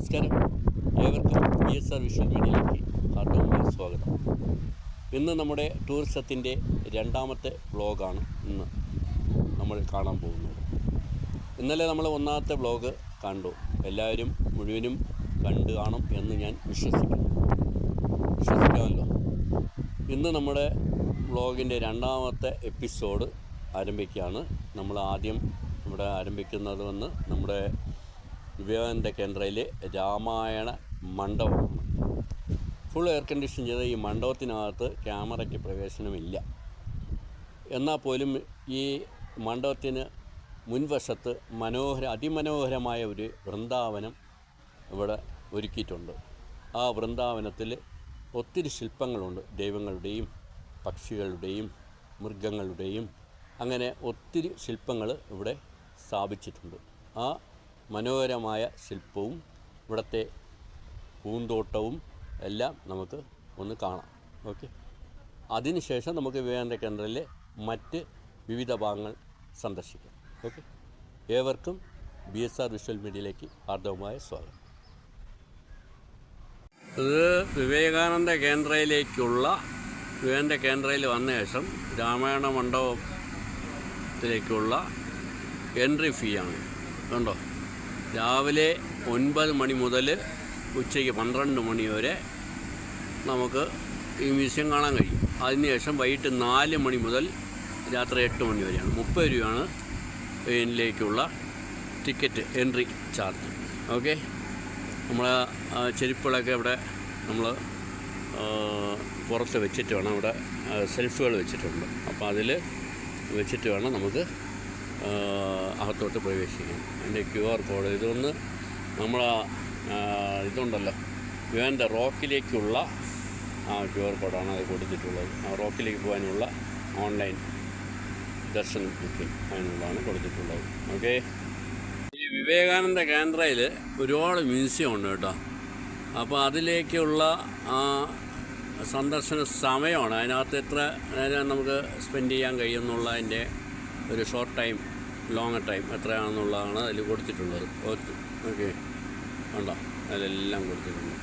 നമസ്കാരം. ഏവർക്കും BSR visual മീഡിയയിലേക്ക് ഹാർദവമായ സ്വാഗതം. ഇന്ന് നമ്മുടെ ടൂറിസത്തിൻ്റെ രണ്ടാമത്തെ വ്ളോഗാണ് ഇന്ന് നമ്മൾ കാണാൻ പോകുന്നത്. ഇന്നലെ നമ്മൾ ഒന്നാമത്തെ വ്ളോഗ് കണ്ടു. എല്ലാവരും മുഴുവനും കണ്ടു കാണും എന്ന് ഞാൻ വിശ്വസിക്കാമല്ലോ. ഇന്ന് നമ്മുടെ വ്ളോഗിൻ്റെ രണ്ടാമത്തെ എപ്പിസോഡ് ആരംഭിക്കുകയാണ്. നമ്മൾ ആദ്യം ഇവിടെ ആരംഭിക്കുന്നത് വന്ന് നമ്മുടെ വിവേകാനന്ദ കേന്ദ്രയിലെ രാമായണ മണ്ഡപമാണ്. ഫുൾ എയർ കണ്ടീഷൻ ചെയ്ത ഈ മണ്ഡപത്തിനകത്ത് ക്യാമറയ്ക്ക് പ്രവേശനമില്ല. എന്നാൽ പോലും ഈ മണ്ഡപത്തിന് മുൻവശത്ത് അതിമനോഹരമായ ഒരു വൃന്ദാവനം ഇവിടെ ഒരുക്കിയിട്ടുണ്ട്. ആ വൃന്ദാവനത്തിൽ ഒത്തിരി ശില്പങ്ങളുണ്ട്. ദൈവങ്ങളുടെയും പക്ഷികളുടെയും മൃഗങ്ങളുടെയും അങ്ങനെ ഒത്തിരി ശില്പങ്ങൾ ഇവിടെ സ്ഥാപിച്ചിട്ടുണ്ട്. ആ മനോഹരമായ ശില്പവും ഇവിടുത്തെ പൂന്തോട്ടവും എല്ലാം നമുക്ക് ഒന്ന് കാണാം. ഓക്കെ, അതിനുശേഷം നമുക്ക് വിവേകാനന്ദ കേന്ദ്രയിലെ മറ്റ് വിവിധ ഭാഗങ്ങൾ സന്ദർശിക്കാം. ഓക്കെ, ഏവർക്കും BSR വിഷ്വൽ മീഡിയയിലേക്ക് ഹാർദവമായ സ്വാഗതം. ഇത് വിവേകാനന്ദ കേന്ദ്രയിൽ വന്ന ശേഷം രാമായണ മണ്ഡപത്തിലേക്കുള്ള എൻട്രി ഫീ ആണ്. കണ്ടോ, രാവിലെ 9 മണി മുതൽ ഉച്ചയ്ക്ക് 12 മണി വരെ നമുക്ക് ഈ മ്യൂസിയം കാണാൻ കഴിയും. അതിനുശേഷം വൈകിട്ട് 4 മണി മുതൽ രാത്രി 8 മണി വരെയാണ്. 30 രൂപയാണ് ഇതിലേക്കുള്ള ടിക്കറ്റ് എൻട്രി ചാർജ്. ഓക്കെ, നമ്മൾ ചെരുപ്പുകളൊക്കെ ഇവിടെ നമ്മൾ പുറത്ത് വെച്ചിട്ട് വേണം. ഇവിടെ സെൽഫുകൾ വെച്ചിട്ടുണ്ട്. അപ്പോൾ അതിൽ വെച്ചിട്ട് വേണം നമുക്ക് അകത്തോട്ട് പ്രവേശിക്കാം. അതിൻ്റെ QR കോഡ് ഇതൊന്ന് നമ്മൾ ഇതുണ്ടല്ലോ വിവേകാനന്ദ റോക്കിലേക്കുള്ള QR കോഡാണ് അത് കൊടുത്തിട്ടുള്ളത്. ആ റോക്കിലേക്ക് പോകാനുള്ള ഓൺലൈൻ ദർശനം ബുക്കിംഗ് അതിനുള്ളതാണ് കൊടുത്തിട്ടുള്ളത്. ഓക്കെ, ഈ വിവേകാനന്ദ കേന്ദ്രയിൽ ഒരുപാട് മ്യൂസിയം ഉണ്ട് കേട്ടോ. അപ്പോൾ അതിലേക്കുള്ള സന്ദർശന സമയമാണ്. അതിനകത്ത് എത്ര നേരം നമുക്ക് സ്പെൻഡ് ചെയ്യാൻ കഴിയുമെന്നുള്ളതിൻ്റെ ഒരു ഷോർട്ട് ടൈം ലോങ് ടൈം എത്രയാണെന്നുള്ളതാണ് അതിൽ കൊടുത്തിട്ടുള്ളത്. ഓക്കെ, ഉണ്ടോ, അതിലെല്ലാം കൊടുത്തിട്ടുണ്ട്.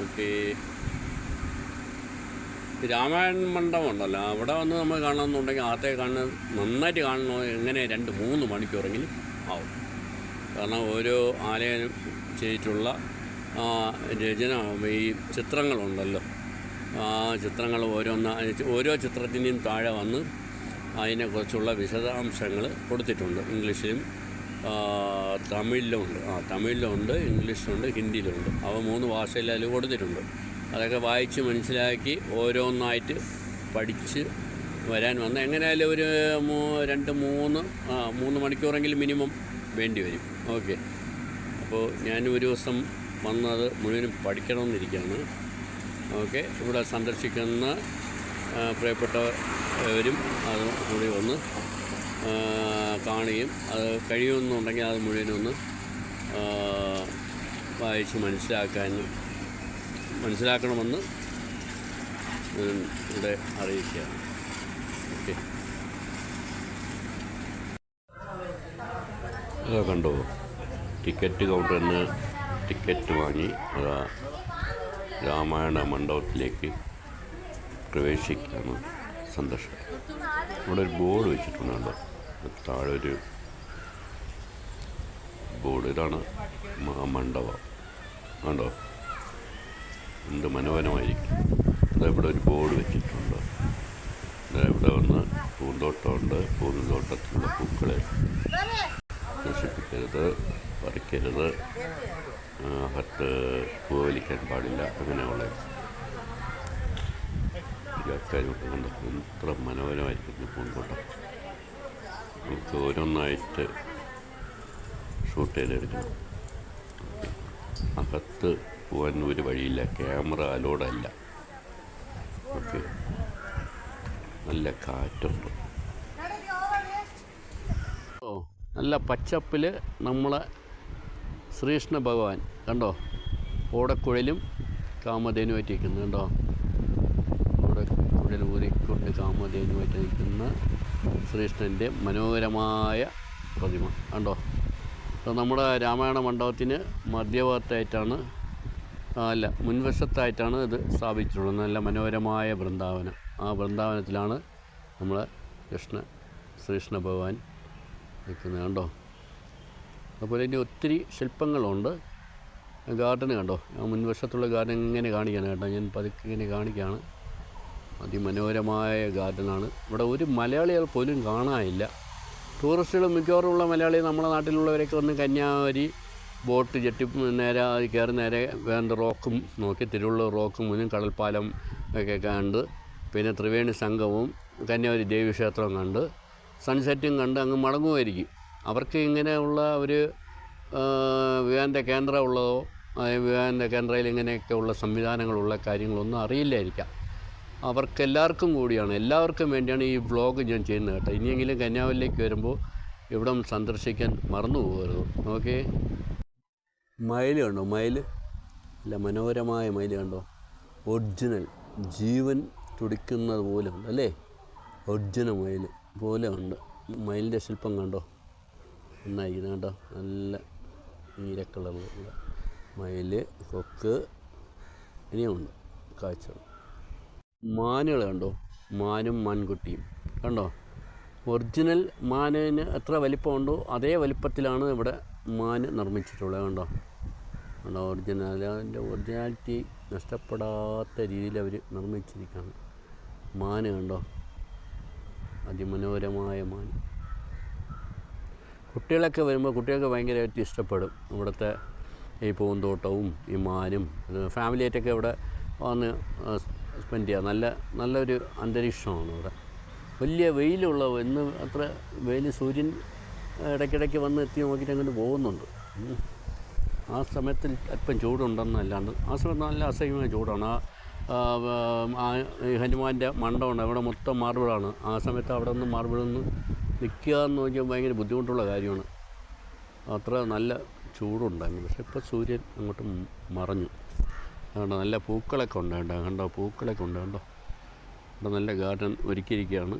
ഓക്കെ, രാമായണ മണ്ഡപം ഉണ്ടല്ലോ, അവിടെ വന്ന് നമ്മൾ കാണണമെന്നുണ്ടെങ്കിൽ അകത്തെ നന്നായിട്ട് കാണണോ എങ്ങനെ 2-3 മണിക്കൂറെങ്കിലും ആവും. കാരണം ഓരോ ആലയം ചെയ്തിട്ടുള്ള രചന ഈ ചിത്രങ്ങളുണ്ടല്ലോ, ആ ചിത്രങ്ങൾ ഓരോ ചിത്രത്തിൻ്റെയും താഴെ വന്ന് അതിനെക്കുറിച്ചുള്ള വിശദാംശങ്ങൾ കൊടുത്തിട്ടുണ്ട്. ഇംഗ്ലീഷിലും തമിഴിലുമുണ്ട്, ഇംഗ്ലീഷിലുണ്ട്, ഹിന്ദിയിലുണ്ട്. അവ 3 ഭാഷയിൽ അതിൽ കൊടുത്തിട്ടുണ്ട്. അതൊക്കെ വായിച്ച് മനസ്സിലാക്കി ഓരോന്നായിട്ട് പഠിച്ച് വരാൻ വന്ന് എങ്ങനെയായാലും ഒരു 2-3 മണിക്കൂറെങ്കിലും മിനിമം വേണ്ടി വരും. ഓക്കെ, അപ്പോൾ ഞാൻ ഒരു ദിവസം വന്നത് മുഴുവനും പഠിക്കണമെന്നിരിക്കുകയാണ്. ഓക്കെ, ഇവിടെ സന്ദർശിക്കുന്ന പ്രിയപ്പെട്ടവരും അത് കൂടി ഒന്ന് കാണുകയും അത് കഴിയുമെന്നുണ്ടെങ്കിൽ അത് മുഴുവനൊന്ന് വായിച്ച് മനസ്സിലാക്കണമെന്ന് ഇവിടെ അറിയിക്കുകയാണ്. ഓക്കെ, അതൊക്കെ കണ്ടോ, ടിക്കറ്റ് കൗണ്ടറിൽ നിന്ന് ടിക്കറ്റ് വാങ്ങി അതാ രാമായണ മണ്ഡപത്തിലേക്ക് പ്രവേശിക്കുകയാണ് സന്ദർശനം. ഇവിടെ ഒരു ബോർഡ് വെച്ചിട്ടുണ്ട്. കണ്ടോ, താഴെ ഒരു ബോർഡ്. ഇതാണ് മണ്ഡപം. കണ്ടോ, എന്ത് മനോഹരമായിരിക്കും. ഇവിടെ ഒരു ബോർഡ് വെച്ചിട്ടുണ്ട്. ഇവിടെ വന്ന് പൂന്തോട്ടമുണ്ട്. പൂന്തോട്ടത്തിലുള്ള പൂക്കളെ നശിപ്പിക്കരുത്, പറിക്കരുത്, അകത്ത് പൂവലിക്കാൻ പാടില്ല, അങ്ങനെയുള്ള കാര്യമൊക്കെ കൊണ്ട് എത്ര മനോഹരമായിരിക്കുന്നു പൂന്തോട്ടം. നമുക്ക് ഓരോന്നായിട്ട് ഷൂട്ട് ചെയ്തെടുക്കണം. അകത്ത് പോകാൻ ഒരു വഴിയില്ല, ക്യാമറ അലോഡല്ല. ഓക്കെ, നല്ല കാറ്റുണ്ട്. നല്ല പച്ചപ്പിൽ നമ്മളെ ശ്രീകൃഷ്ണ ഭഗവാൻ കണ്ടോ, ഓടക്കുഴലും കാമധേനുമായിട്ട് നിൽക്കുന്നു. കണ്ടോ, ഓടക്കുഴൽ ഊതിക്കൊണ്ട് കാമധേനുമായിട്ട് നിൽക്കുന്ന ശ്രീകൃഷ്ണൻ്റെ മനോഹരമായ പ്രതിമ കണ്ടോ. അപ്പോൾ നമ്മുടെ രാമായണ മണ്ഡപത്തിന് മധ്യഭാഗത്തായിട്ടാണ് മുൻവശത്തായിട്ടാണ് ഇത് സ്ഥാപിച്ചിട്ടുള്ളത്. നല്ല മനോഹരമായ വൃന്ദാവനം. ആ വൃന്ദാവനത്തിലാണ് നമ്മളെ ശ്രീകൃഷ്ണ ഭഗവാൻ നിൽക്കുന്നത്. കണ്ടോ? അതുപോലെ ഇനി ഒത്തിരി ശില്പങ്ങളുണ്ട്. ഗാർഡൻ കണ്ടോ? ആ മുൻവശത്തുള്ള ഗാർഡൻ ഇങ്ങനെ കാണിക്കുകയാണ് കേട്ടോ. ഞാൻ പതുക്കെ ഇങ്ങനെ കാണിക്കുകയാണ്. അതിമനോഹരമായ ഗാർഡനാണ്. ഇവിടെ ഒരു മലയാളികൾ പോലും കാണാനില്ല. ടൂറിസ്റ്റുകൾ മിക്കവാറുമുള്ള മലയാളി നമ്മുടെ നാട്ടിലുള്ളവരൊക്കെ വന്ന് കന്യാകുമാരി ബോട്ട് ജെട്ടി നേരെ കയറി നേരെ വേണ്ട റോക്കും നോക്കി തിരുവള്ളൂർ റോക്കും മുന്നും കടൽപ്പാലം ഒക്കെ കണ്ട് പിന്നെ ത്രിവേണി സംഗമവും കന്യാകുമാരി ദേവീക്ഷേത്രവും കണ്ട് സൺസെറ്റും കണ്ട് അങ്ങ് മടങ്ങുമായിരിക്കും. അവർക്ക് ഇങ്ങനെയുള്ള ഒരു വിവേകാനന്ദ കേന്ദ്രം ഉള്ളതോ വിവേകാനന്ദ കേന്ദ്രയിൽ ഇങ്ങനെയൊക്കെ ഉള്ള സംവിധാനങ്ങളുള്ള കാര്യങ്ങളൊന്നും അറിയില്ലായിരിക്കാം. അവർക്കെല്ലാവർക്കും കൂടിയാണ്, എല്ലാവർക്കും വേണ്ടിയാണ് ഈ വ്ളോഗ് ഞാൻ ചെയ്യുന്നത് കേട്ടോ. ഇനിയെങ്കിലും കന്യാകുമാരിയിലേക്ക് വരുമ്പോൾ ഇവിടം സന്ദർശിക്കാൻ മറന്നു പോകരുത്. ഓക്കെ. മയിൽ കണ്ടോ? മയിൽ അല്ല, മനോഹരമായ മയിൽ കണ്ടോ? ഒറിജിനൽ ജീവൻ തുടിക്കുന്നത് പോലെ ഉണ്ട് അല്ലേ? ഒറിജിനൽ മയിൽ പോലെ ഉണ്ട്. മയിലിൻ്റെ ശില്പം കണ്ടോ? നന്നായിരിക്കുന്നത് കണ്ടോ? നല്ല നീലക്കളറുള്ള മയിൽ, കൊക്ക് ഇനിയുമുണ്ട് കാഴ്ചകൾ. മാനുകൾ കണ്ടോ? മാനും മാൻകുട്ടിയും കണ്ടോ? ഒറിജിനൽ മാനിന് എത്ര വലിപ്പമുണ്ടോ അതേ വലിപ്പത്തിലാണ് ഇവിടെ മാൻ നിർമ്മിച്ചിട്ടുള്ളത്. കണ്ടോ? അതിൻ്റെ ഒറിജിനാലിറ്റി നഷ്ടപ്പെടാത്ത രീതിയിൽ അവർ നിർമ്മിച്ചിരിക്കുകയാണ്. മാൻ കണ്ടോ? അതിമനോഹരമായ മാൻ. കുട്ടികളൊക്കെ വരുമ്പോൾ കുട്ടികൾക്ക് ഭയങ്കരമായിട്ട് ഇഷ്ടപ്പെടും ഇവിടുത്തെ ഈ പൂന്തോട്ടവും ഈ മാനും. ഫാമിലിയായിട്ടൊക്കെ ഇവിടെ വന്ന് സ്പെൻഡ് ചെയ്യാം. നല്ലൊരു അന്തരീക്ഷമാണ് ഇവിടെ. വലിയ വെയിലുള്ള ഇന്ന് അത്ര വെയിൽ, സൂര്യൻ ഇടയ്ക്കിടയ്ക്ക് വന്ന് എത്തി നോക്കിയിട്ട് അങ്ങോട്ട് പോകുന്നുണ്ട്. ആ സമയത്തിൽ അല്പം ചൂടുണ്ടെന്നല്ലാണ്ട് ആ സമയത്ത് നല്ല അസഹ്യമായ ചൂടാണ്. ഈ ഹനുമാൻ്റെ മണ്ഡപമുണ്ട്, അവിടെ മൊത്തം മാർബിളാണ്. ആ സമയത്ത് അവിടെ നിന്ന് മാർബിളൊന്ന് നിൽക്കുക എന്ന് നോക്കിയാൽ ഭയങ്കര ബുദ്ധിമുട്ടുള്ള കാര്യമാണ്. അത്ര നല്ല ചൂടുണ്ടായിരുന്നു. പക്ഷേ ഇപ്പോൾ സൂര്യൻ അങ്ങോട്ട് മറഞ്ഞു. അതുകൊണ്ട് നല്ല പൂക്കളൊക്കെ ഉണ്ട് കേട്ടോ. കണ്ടോ? പൂക്കളൊക്കെ ഉണ്ട് കണ്ടോ? ഇവിടെ നല്ല ഗാർഡൻ ഒരുക്കിയിരിക്കുകയാണ്.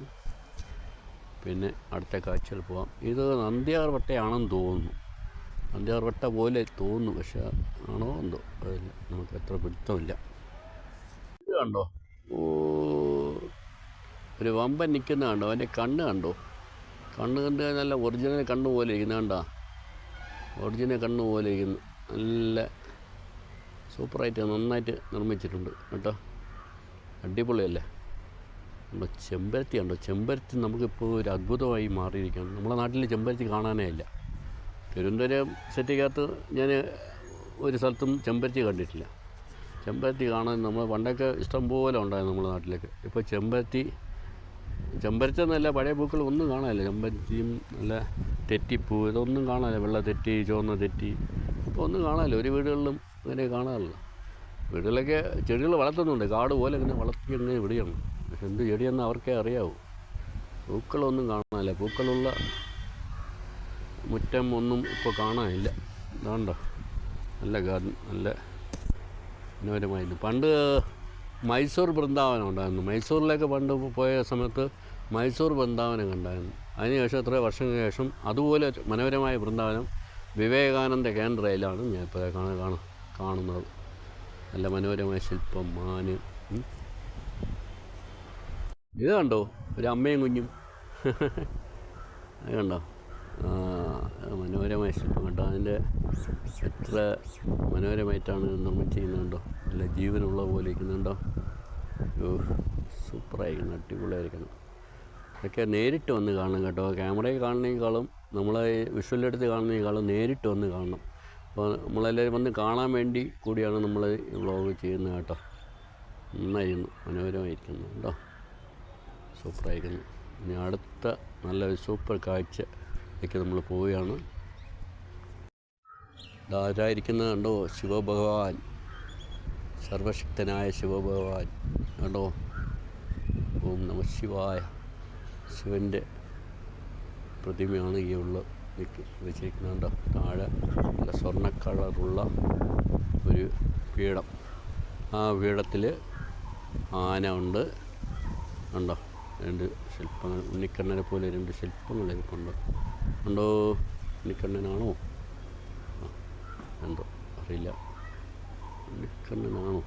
പിന്നെ അടുത്ത കാഴ്ചകൾ പോകാം. ഇത് നന്ദ്യാർവട്ടയാണെന്ന് തോന്നുന്നു. നന്ദ്യാർവട്ട പോലെ തോന്നുന്നു, പക്ഷേ ആണോ എന്തോ അതില്ല, നമുക്ക് എത്ര പിടുത്തമില്ല. ഇത് കണ്ടോ? ഒരു വമ്പൻ നിൽക്കുന്ന കണ്ടോ? അവൻ്റെ കണ്ണ് കണ്ടോ? കണ്ണ് കണ്ട് നല്ല ഒറിജിനൽ കണ്ണ് പോലെ ഇരിക്കുന്ന കണ്ടോ? ഒറിജിനൽ കണ്ണ് പോലെ ഇരിക്കുന്നു. നല്ല സൂപ്പറായിട്ട് നന്നായിട്ട് നിർമ്മിച്ചിട്ടുണ്ട് കേട്ടോ. അടിപൊളിയല്ലേ? നമ്മുടെ ചെമ്പരത്തി കണ്ടോ? ചെമ്പരത്തി നമുക്കിപ്പോൾ ഒരു അത്ഭുതമായി മാറിയിരിക്കുകയാണ്. നമ്മളെ നാട്ടിൽ ചെമ്പരത്തി കാണാനേ ഇല്ല. തിരുവനന്തപുരം സിറ്റിക്കകത്ത് ഞാൻ ഒരു സ്ഥലത്തും ചെമ്പരത്തി കണ്ടിട്ടില്ല. ചെമ്പരത്തി കാണാൻ നമ്മൾ പണ്ടൊക്കെ ഇഷ്ടം പോലെ ഉണ്ടായിരുന്നു നമ്മുടെ നാട്ടിലേക്ക്. ഇപ്പോൾ ചെമ്പരത്തി എന്നല്ല, പഴയ പൂക്കൾ ഒന്നും കാണാനില്ല. ചെമ്പരത്തിയും നല്ല തെറ്റിപ്പൂ ഇതൊന്നും കാണാനില്ല. വെള്ള തെറ്റി, ചുവന്ന തെറ്റി ഇപ്പോൾ ഒന്നും കാണാനില്ല. ഒരു വീടുകളിലും അങ്ങനെ കാണാറില്ല. വീടുകളിലൊക്കെ ചെടികൾ വളർത്തുന്നുണ്ട്, കാട് പോലെ ഇങ്ങനെ വളർത്തി അങ്ങനെ വിടുകയാണ്. പക്ഷെ എന്ത് ചെടിയെന്ന് അവർക്കേ അറിയാവൂ. പൂക്കളൊന്നും കാണാനില്ല. പൂക്കളുള്ള മുറ്റം ഒന്നും ഇപ്പോൾ കാണാനില്ല. ഇതാണ്ടോ നല്ല ഗാർഡൻ, നല്ല മനോഹരമായിരുന്നു. പണ്ട് മൈസൂർ വൃന്ദാവനം ഉണ്ടായിരുന്നു. മൈസൂരിലേക്ക് പണ്ട് പോയ സമയത്ത് മൈസൂർ വൃന്ദാവനം കണ്ടായിരുന്നു. അതിനുശേഷം എത്ര വർഷങ്ങൾക്ക് ശേഷം അതുപോലെ മനോഹരമായ വൃന്ദാവനം വിവേകാനന്ദ കേന്ദ്രയിലാണ് ഞാൻ ഇപ്പോൾ കാണുന്നത്. നല്ല മനോഹരമായ ശില്പം, മാന്. ഇത് കണ്ടോ? ഒരു അമ്മയും കുഞ്ഞും അത് കണ്ടോ? മനോഹരമായ ശില്പം കണ്ടോ? അതിൻ്റെ എത്ര മനോഹരമായിട്ടാണ് നിർമ്മിച്ചിരിക്കുന്നുണ്ടോ? നല്ല ജീവനുള്ള പോലെ ഇരിക്കുന്നുണ്ടോ? സൂപ്പറായിരിക്കണം, അടിപൊളിയായിരിക്കണം. ഇതൊക്കെ നേരിട്ട് വന്ന് കാണണം കേട്ടോ. ക്യാമറയിൽ കാണുന്നതിനേക്കാളും നമ്മളെ വിഷ്വലെടുത്ത് കാണുന്നതിനേക്കാളും നേരിട്ട് വന്ന് കാണണം. അപ്പോൾ നമ്മളെല്ലാവരും വന്ന് കാണാൻ വേണ്ടി കൂടിയാണ് നമ്മൾ ഈ വ്ളോഗ് ചെയ്യുന്നത് കേട്ടോ. നന്നായിരുന്നു, മനോഹരമായിരിക്കുന്നു കേട്ടോ. സൂപ്പറായിരിക്കുന്നു. ഇനി അടുത്ത നല്ലൊരു സൂപ്പർ കാഴ്ചയ്ക്ക് നമ്മൾ പോവുകയാണ്. ഇതാരായിരിക്കുന്നത് കണ്ടോ? ശിവഭഗവാൻ, സർവശക്തനായ ശിവഭഗവാൻ കണ്ടോ? ഓം നമഃ ശിവായ. ശിവൻ്റെ പ്രതിമയാണ് ഈ വെച്ചിരിക്കുന്നത് കണ്ടോ? താഴെ നല്ല സ്വർണ്ണ കളറുള്ള ഒരു പീഠം. ആ പീഠത്തിൽ ആന ഉണ്ട് കണ്ടോ? രണ്ട് ശില്പങ്ങൾ, ഉണ്ണിക്കണ്ണനെ പോലെ രണ്ട് ശില്പങ്ങൾ ഇരിപ്പുണ്ട് കണ്ടോ? ഉണ്ണിക്കണ്ണനാണോ? എന്തോ അറിയില്ല, കണ്ണനാണോ?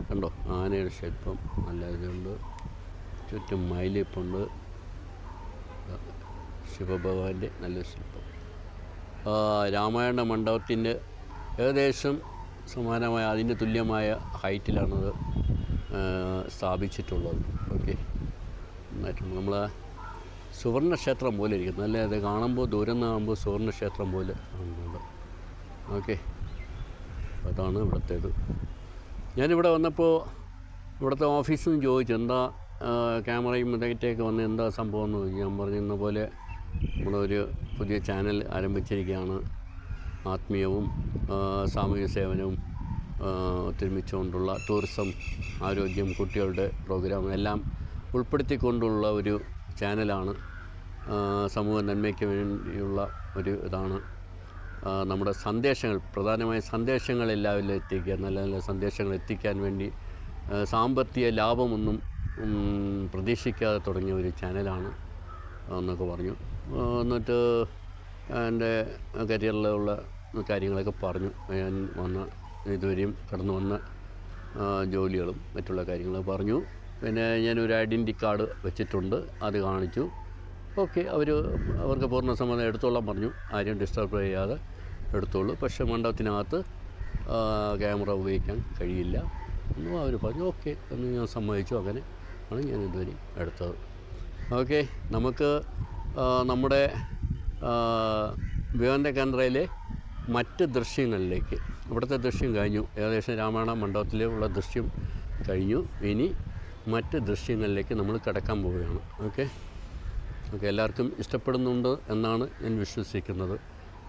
കണ്ടോ ആനയുടെ ശില്പം നല്ല ഇതുണ്ട്, ചുറ്റും മയിലിപ്പുണ്ട്, ശിവഭഗവാന്റെ നല്ലൊരു ശില്പം. രാമായണ മണ്ഡപത്തിൻ്റെ ഏകദേശം സമാനമായ അതിന് തുല്യമായ ഹൈറ്റിലാണത് സ്ഥാപിച്ചിട്ടുള്ളത്. ഓക്കെ, നന്നായിട്ടുണ്ട്. നമ്മൾ സുവർണക്ഷേത്രം പോലെ ഇരിക്കും, നല്ല അത് കാണുമ്പോൾ ദൂരം നിന്ന് കാണുമ്പോൾ സുവർണക്ഷേത്രം പോലെ കാണുന്നുണ്ട്. ഓക്കെ, അതാണ് ഇവിടുത്തേത്. ഞാനിവിടെ വന്നപ്പോൾ ഇവിടുത്തെ ഓഫീസിൽ നിന്ന് ചോദിച്ചു എന്താ ക്യാമറയും ഇതൊക്കെ വന്ന് എന്താ സംഭവം എന്ന് ചോദിച്ചു. ഞാൻ പറഞ്ഞിരുന്ന പോലെ നമ്മളൊരു പുതിയ ചാനൽ ആരംഭിച്ചിരിക്കുകയാണ്, ആത്മീയവും സാമൂഹിക സേവനവും ഒത്തൊരുമിച്ചുകൊണ്ടുള്ള ടൂറിസം, ആരോഗ്യം, കുട്ടികളുടെ പ്രോഗ്രാം എല്ലാം ഉൾപ്പെടുത്തിക്കൊണ്ടുള്ള ഒരു ചാനലാണ്. സമൂഹ നന്മയ്ക്ക് വേണ്ടിയുള്ള ഒരു ഇതാണ്. നമ്മുടെ സന്ദേശങ്ങൾ, പ്രധാനമായ സന്ദേശങ്ങൾ എല്ലാവരിലും എത്തിക്കുക, നല്ല നല്ല സന്ദേശങ്ങൾ എത്തിക്കാൻ വേണ്ടി സാമ്പത്തിക ലാഭമൊന്നും പ്രതീക്ഷിക്കാതെ തുടങ്ങിയ ഒരു ചാനലാണ് എന്നൊക്കെ പറഞ്ഞു. എന്നിട്ട് എൻ്റെ കരിയറിലുള്ള കാര്യങ്ങളൊക്കെ പറഞ്ഞു. ഞാൻ ഇതുവരെയും കടന്നു വന്ന ജോലികളും മറ്റുള്ള കാര്യങ്ങൾ പറഞ്ഞു. പിന്നെ ഞാനൊരു ഐഡൻറ്റി കാർഡ് വെച്ചിട്ടുണ്ട്, അത് കാണിച്ചു. ഓക്കെ, അവർക്ക് പൂർണ്ണ സമ്മതം എടുത്തോളാൻ പറഞ്ഞു, ആരും ഡിസ്റ്റർബ് ചെയ്യാതെ എടുത്തോളൂ. പക്ഷേ മണ്ഡപത്തിനകത്ത് ക്യാമറ ഉപയോഗിക്കാൻ കഴിയില്ല എന്നും അവർ പറഞ്ഞു. ഓക്കെ എന്ന് ഞാൻ സമ്മതിച്ചു. അങ്ങനെ ആണ് ഞാൻ ഇതുവരെ എടുത്തത്. ഓക്കെ, നമുക്ക് നമ്മുടെ വിവേകാനന്ദയിലെ മറ്റ് ദൃശ്യങ്ങളിലേക്ക്, ഇവിടുത്തെ ദൃശ്യം കഴിഞ്ഞു, ഏകദേശം രാമായണ മണ്ഡപത്തിലുള്ള ദൃശ്യം കഴിഞ്ഞു. ഇനി മറ്റ് ദൃശ്യങ്ങളിലേക്ക് നമ്മൾ കടക്കാൻ പോവുകയാണ്. ഓക്കെ, എല്ലാവർക്കും ഇഷ്ടപ്പെടുന്നുണ്ട് എന്നാണ് ഞാൻ വിശ്വസിക്കുന്നത്.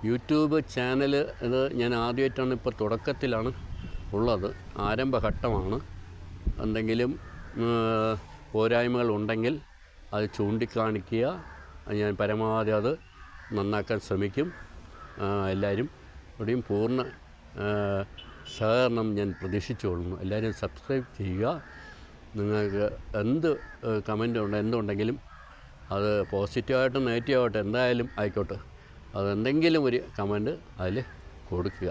യൂട്യൂബ് ചാനൽ ഇത് ഞാൻ ആദ്യമായിട്ടാണ്, ഇപ്പോൾ തുടക്കത്തിലാണ് ഉള്ളത്, ആരംഭഘട്ടമാണ്. എന്തെങ്കിലും പോരായ്മകൾ ഉണ്ടെങ്കിൽ അത് ചൂണ്ടിക്കാണിക്കുക, ഞാൻ പരമാവധി അത് നന്നാക്കാൻ ശ്രമിക്കും. എല്ലാവരും ഇവിടെയും പൂർണ്ണ സഹകരണം ഞാൻ പ്രതീക്ഷിച്ചുകൊള്ളുന്നു. എല്ലാവരും സബ്സ്ക്രൈബ് ചെയ്യുക. നിങ്ങൾക്ക് എന്ത് കമൻ്റ് എന്തുണ്ടെങ്കിലും അത് പോസിറ്റീവായിട്ടും നെഗറ്റീവായിട്ടും എന്തായാലും ആയിക്കോട്ടെ, അതെന്തെങ്കിലും ഒരു കമൻറ്റ് അതിൽ കൊടുക്കുക.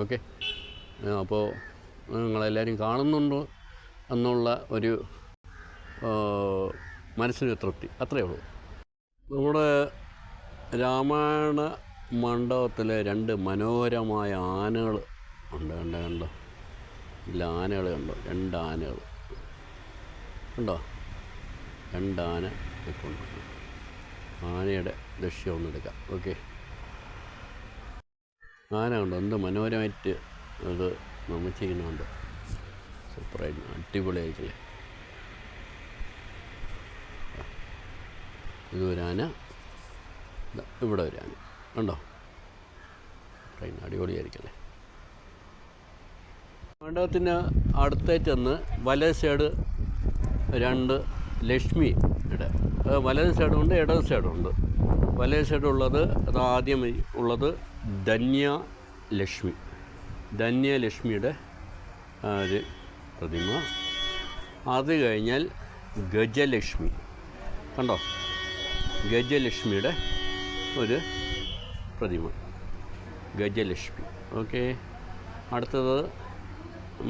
ഓക്കെ, അപ്പോൾ നിങ്ങളെല്ലാവരും കാണുന്നുണ്ടോ എന്നുള്ള ഒരു മനസ്സിന് തൃപ്തി, അത്രയേ ഉള്ളൂ. നമ്മുടെ രാമായണ മണ്ഡപത്തിലെ 2 മനോഹരമായ ആനകൾ ഉണ്ട്. കണ്ടോ, ഇല്ല ആനകൾ കണ്ടോ, 2 ആനകൾ കണ്ടോ, 2 ആന ഇപ്പോൾ ആനയുടെ ദൃശ്യം ഒന്നെടുക്കാം. ഓക്കെ, ആന കണ്ടോ, എന്ത് മനോഹരമായിട്ട് അത് നിർമ്മിച്ചിരിക്കുന്നുണ്ട്, സൂപ്പറായിട്ട് അടിപൊളിയായിട്ടില്ലേ. ഇതൊരാന, ഇവിടെ ഒരു ആന കണ്ടോ, അടിപൊളിയായിരിക്കല്ലേ. മണ്ഡപത്തിന് അടുത്തേറ്റ് ചെന്ന് വലത് സൈഡ് 2 ലക്ഷ്മിയുടെ, വലത് സൈഡുണ്ട് ഇടത് സൈഡുണ്ട്. വലത് സൈഡുള്ളത് അത് ആദ്യം ഉള്ളത് ധന്യലക്ഷ്മിയുടെ ഒരു പ്രതിമ. അത് കഴിഞ്ഞാൽ ഗജലക്ഷ്മി കണ്ടോ, ഗജലക്ഷ്മിയുടെ ഒരു പ്രതിമ, ഗജലക്ഷ്മി. ഓക്കെ, അടുത്തത്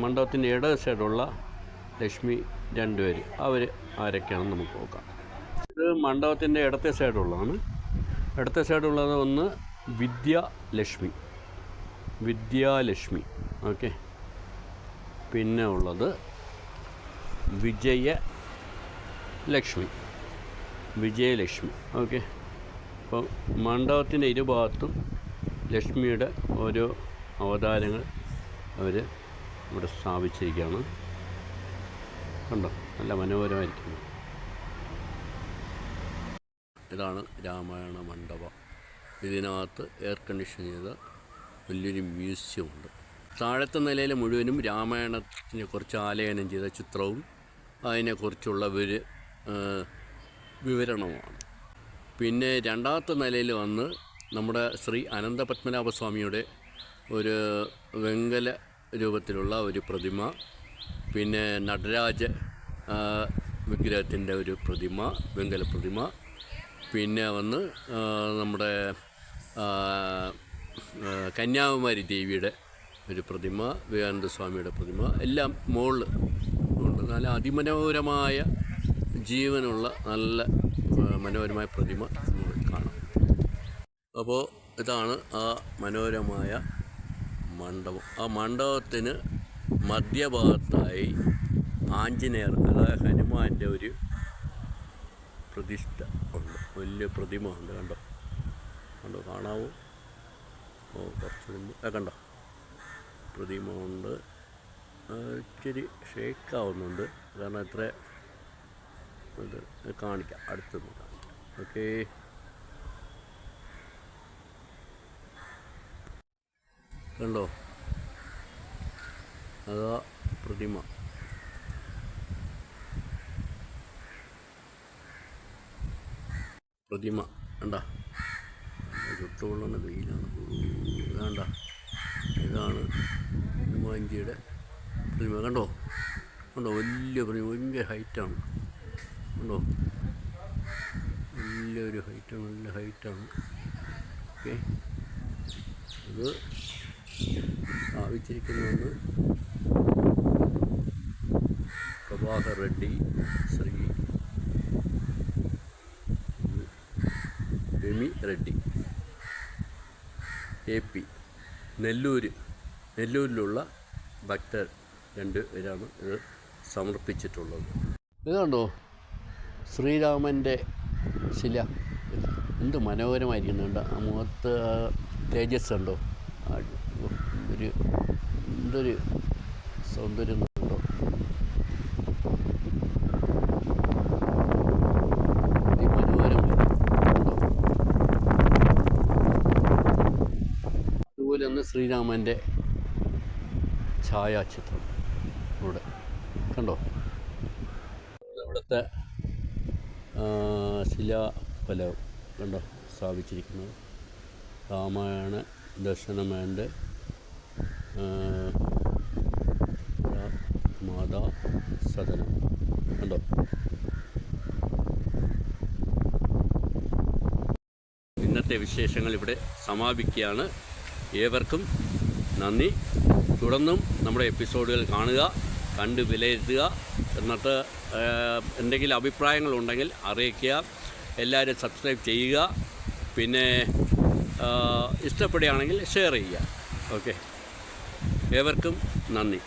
മണ്ഡപത്തിൻ്റെ ഇടത് സൈഡുള്ള ലക്ഷ്മി 2 പേര്, അവർ ആരൊക്കെയാണെന്ന് നമുക്ക് നോക്കാം. ഇത് മണ്ഡപത്തിൻ്റെ ഇടത്തെ സൈഡുള്ളതാണ്. ഇടത്തെ സൈഡുള്ളത് ഒന്ന് വിദ്യാലക്ഷ്മി. ഓക്കെ, പിന്നെ ഉള്ളത് വിജയലക്ഷ്മി. ഓക്കെ, അപ്പം മണ്ഡപത്തിൻ്റെ ഇരുഭാഗത്തും ലക്ഷ്മിയുടെ ഓരോ അവതാരങ്ങൾ അവർ ഇവിടെ സ്ഥാപിച്ചിരിക്കുകയാണ്. കണ്ടോ, നല്ല മനോഹരമായിരിക്കുന്നു. ഇതാണ് രാമായണ മണ്ഡപം. ഇതിനകത്ത് എയർ കണ്ടീഷൻ ചെയ്ത വലിയൊരു മ്യൂസിയമുണ്ട്. താഴത്തെ നിലയിൽ മുഴുവനും രാമായണത്തിനെ കുറിച്ച് ആലേഖനം ചെയ്ത ചിത്രവും അതിനെക്കുറിച്ചുള്ള വിവരണമാണ്. പിന്നെ രണ്ടാമത്തെ നിലയിൽ വന്ന് നമ്മുടെ ശ്രീ അനന്തപത്മനാഭസ്വാമിയുടെ ഒരു വെങ്കല രൂപത്തിലുള്ള ഒരു പ്രതിമ, പിന്നെ നടരാജ വിഗ്രഹത്തിൻ്റെ ഒരു പ്രതിമ, വെങ്കല പ്രതിമ, പിന്നെ വന്ന് നമ്മുടെ കന്യാകുമാരി ദേവിയുടെ ഒരു പ്രതിമ, വിവേകാനന്ദ സ്വാമിയുടെ പ്രതിമ എല്ലാം മുകളിൽ ഉണ്ട്. നല്ല അതിമനോഹരമായ ജീവനുള്ള നല്ല മനോഹരമായ പ്രതിമ നമുക്ക് കാണാം. അപ്പോൾ ഇതാണ് ആ മനോഹരമായ മണ്ഡപം. ആ മണ്ഡപത്തിന് മധ്യഭാഗത്തായി ആഞ്ജനേയർ, അതായത് ഹനുമാൻ്റെ ഒരു പ്രതിഷ്ഠ ഉണ്ട്. വലിയ പ്രതിമ ഉണ്ട്. കണ്ടോ കാണാവോ? കുറച്ച് കണ്ടോ പ്രതിമ ഉണ്ട്. ഇച്ചിരി ഷേക്കാവുന്നുണ്ട്, കാരണം എത്ര ഇത് കാണിക്കാം, അടുത്തൊന്ന് കാണിക്കാം. ഓക്കേ, കണ്ടോ അതാ പ്രതിമ. കണ്ട, ചുട്ടുകൊള്ളുന്ന വെയിലാണ്. വേണ്ട, ഇതാണ് ഹനുമാൻജിയുടെ പ്രതിമ. കണ്ടോ വലിയ പ്രതിമ, വലിയ ഹൈറ്റാണ്. കണ്ടോ വലിയൊരു ഹൈറ്റാണ്, നല്ല ഹൈറ്റാണ്. ഓക്കെ, ഇത് സ്ഥാപിച്ചിരിക്കുന്നതെന്ന് പ്രഭാകർ റെഡ്ഡി, ശ്രീ രമി റെഡ്ഡി, AP, നെല്ലൂരിലുള്ള ഭക്തർ 2 പേരാണ് ഇത് സമർപ്പിച്ചിട്ടുള്ളത്. ഇതുണ്ടോ ശ്രീരാമൻ്റെ ശില, എന്ത് മനോഹരമായിരിക്കുന്നുണ്ട്. ആ മുഖത്ത് തേജസ് ഉണ്ടോ, എന്തൊരു സൗന്ദര്യം ഉണ്ടോ. അതുപോലെ ഒന്ന് ശ്രീരാമൻ്റെ ഛായാചിത്രം ഇവിടെ കണ്ടോ. ഇവിടുത്തെ ശിലാഫലകം കണ്ടോ സ്ഥാപിച്ചിരിക്കുന്നത്. രാമായണ ദർശനമേൻ്റെ മാതാ സദനം കണ്ടോ. ഇന്നത്തെ വിശേഷങ്ങൾ ഇവിടെ സമാപിക്കുകയാണ്. ഏവർക്കും നന്ദി. തുടർന്നും നമ്മുടെ എപ്പിസോഡുകൾ കാണുക, കണ്ട് വിലയിരുത്തുക. എന്നിട്ട് എന്തെങ്കിലും അഭിപ്രായങ്ങളുണ്ടെങ്കിൽ അറിയിക്കുക. എല്ലാവരും സബ്സ്ക്രൈബ് ചെയ്യുക. പിന്നെ ഇഷ്ടപ്പെടുകയാണെങ്കിൽ ഷെയർ ചെയ്യുക. ഓക്കെ, ഏവർക്കും നന്ദി.